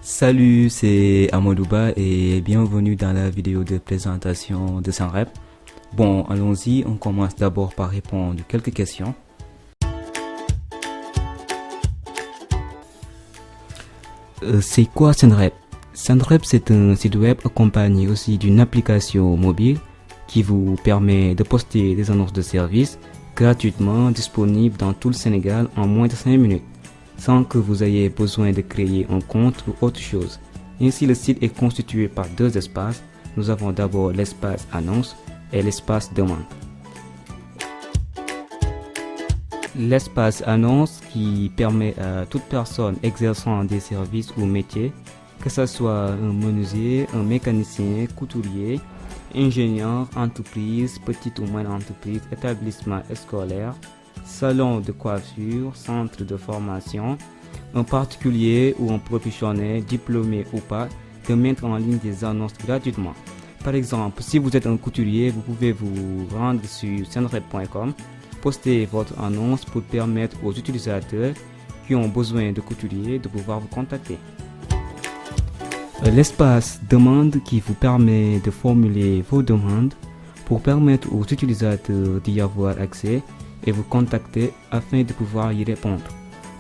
Salut, c'est Amadouba et bienvenue dans la vidéo de présentation de Senrep. Bon, allons-y, on commence d'abord par répondre quelques questions. C'est quoi Senrep? Senrep, c'est un site web accompagné aussi d'une application mobile qui vous permet de poster des annonces de services gratuitement disponibles dans tout le Sénégal en moins de 5 minutes, sans que vous ayez besoin de créer un compte ou autre chose. Ainsi, le site est constitué par deux espaces. Nous avons d'abord l'espace annonce et l'espace demande. L'espace annonce qui permet à toute personne exerçant des services ou métiers, que ce soit un menuisier, un mécanicien, couturier, ingénieur, entreprise, petite ou moyenne entreprise, établissement scolaire, salon de coiffure, centre de formation, un particulier ou un professionnel, diplômé ou pas, de mettre en ligne des annonces gratuitement. Par exemple, si vous êtes un couturier, vous pouvez vous rendre sur senrep.com, poster votre annonce pour permettre aux utilisateurs qui ont besoin de couturiers de pouvoir vous contacter. L'espace demande qui vous permet de formuler vos demandes pour permettre aux utilisateurs d'y avoir accès et vous contacter afin de pouvoir y répondre.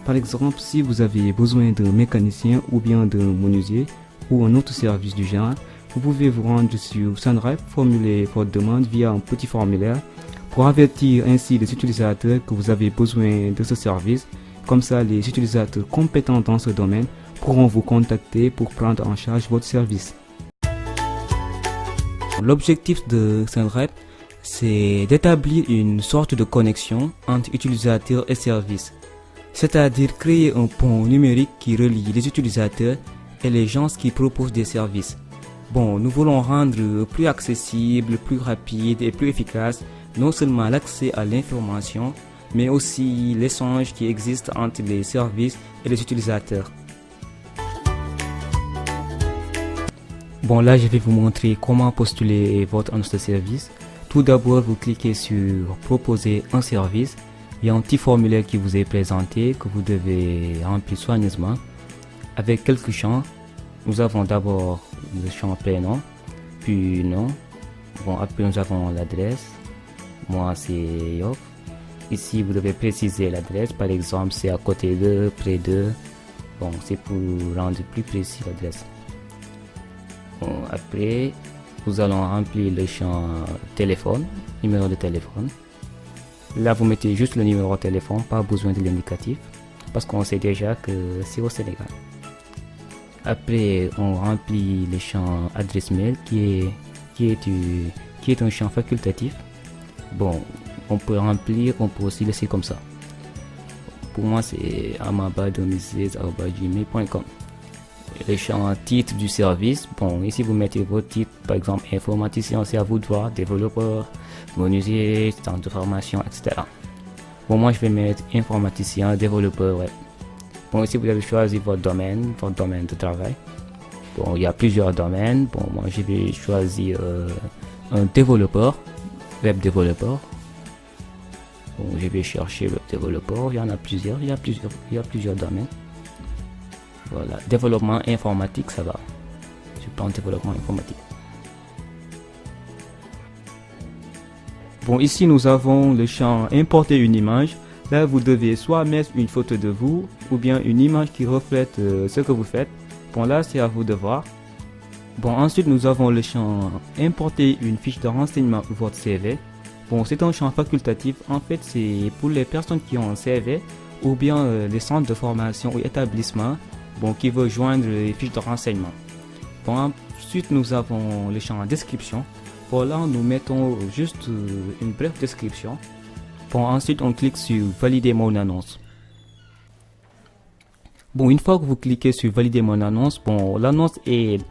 Par exemple, si vous avez besoin d'un mécanicien ou bien d'un menuisier ou un autre service du genre, vous pouvez vous rendre sur Senrep, formuler votre demande via un petit formulaire pour avertir ainsi les utilisateurs que vous avez besoin de ce service. Comme ça, les utilisateurs compétents dans ce domaine pourront vous contacter pour prendre en charge votre service. L'objectif de Senrep, c'est d'établir une sorte de connexion entre utilisateurs et services, c'est-à-dire créer un pont numérique qui relie les utilisateurs et les gens qui proposent des services. Bon, nous voulons rendre plus accessible, plus rapide et plus efficace non seulement l'accès à l'information, mais aussi l'échange qui existe entre les services et les utilisateurs. Bon, là, je vais vous montrer comment postuler votre annonce de service. Tout d'abord, vous cliquez sur proposer un service. Il y a un petit formulaire qui vous est présenté que vous devez remplir soigneusement avec quelques champs. Nous avons d'abord le champ prénom, puis nom. Bon, après nous avons l'adresse. Moi, c'est Yoff. Ici, vous devez préciser l'adresse. Par exemple, c'est à côté de, près de. Bon, c'est pour rendre plus précis l'adresse. Bon, après, nous allons remplir le champ téléphone, numéro de téléphone. Là, vous mettez juste le numéro de téléphone, pas besoin de l'indicatif, parce qu'on sait déjà que c'est au Sénégal. Après, on remplit le champ adresse mail qui est un champ facultatif. Bon, on peut remplir, on peut aussi laisser comme ça. Pour moi, c'est amaba2016@gmail.com. Le champ titre du service. Bon, ici vous mettez votre titre, par exemple informaticien, c'est à vous de voir, développeur, menuisier, centre de formation, etc. Bon, moi je vais mettre informaticien, développeur web. Bon, ici vous avez choisi votre domaine de travail. Bon, il y a plusieurs domaines. Bon, moi je vais choisir un développeur, web développeur. Bon, je vais chercher web développeur. Il y en a plusieurs, il y a plusieurs domaines. Voilà, développement informatique, ça va. Je prends développement informatique. Bon, ici nous avons le champ importer une image. Là, vous devez soit mettre une photo de vous ou bien une image qui reflète ce que vous faites. Bon, là, c'est à vous de voir. Bon, ensuite, nous avons le champ importer une fiche de renseignement ou votre CV. Bon, c'est un champ facultatif. En fait, c'est pour les personnes qui ont un CV ou bien les centres de formation ou établissements. Bon, qui veut joindre les fiches de renseignement. Bon, ensuite nous avons le champ description. Pour là, nous mettons juste une brève description. Bon, ensuite on clique sur valider mon annonce. Bon, une fois que vous cliquez sur valider mon annonce, bon, l'annonce est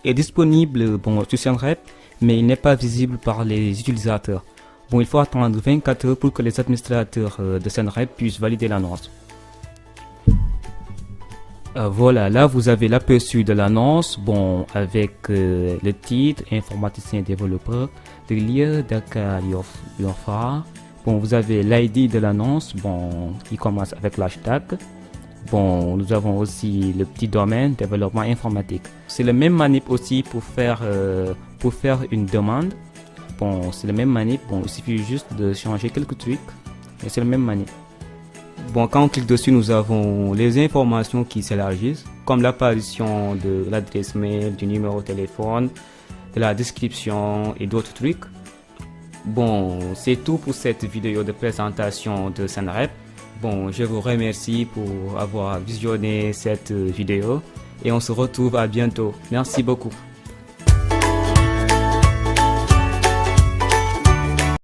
disponible sur Senrep, mais il n'est pas visible par les utilisateurs. Bon, il faut attendre 24 heures pour que les administrateurs de Senrep puissent valider l'annonce. Voilà, là vous avez l'aperçu de l'annonce, bon, avec le titre, informaticien développeur, le lieu Dakar Yofa. Bon, vous avez l'ID de l'annonce, bon, qui commence avec l'hashtag. Bon, nous avons aussi le petit domaine développement informatique. C'est le même manip aussi pour faire une demande. Bon, c'est le même manip. Bon, il suffit juste de changer quelques trucs. Et c'est le même manip. Bon, quand on clique dessus, nous avons les informations qui s'élargissent, comme l'apparition de l'adresse mail, du numéro de téléphone, de la description et d'autres trucs. Bon, c'est tout pour cette vidéo de présentation de SENREP. Bon, je vous remercie pour avoir visionné cette vidéo et on se retrouve à bientôt. Merci beaucoup.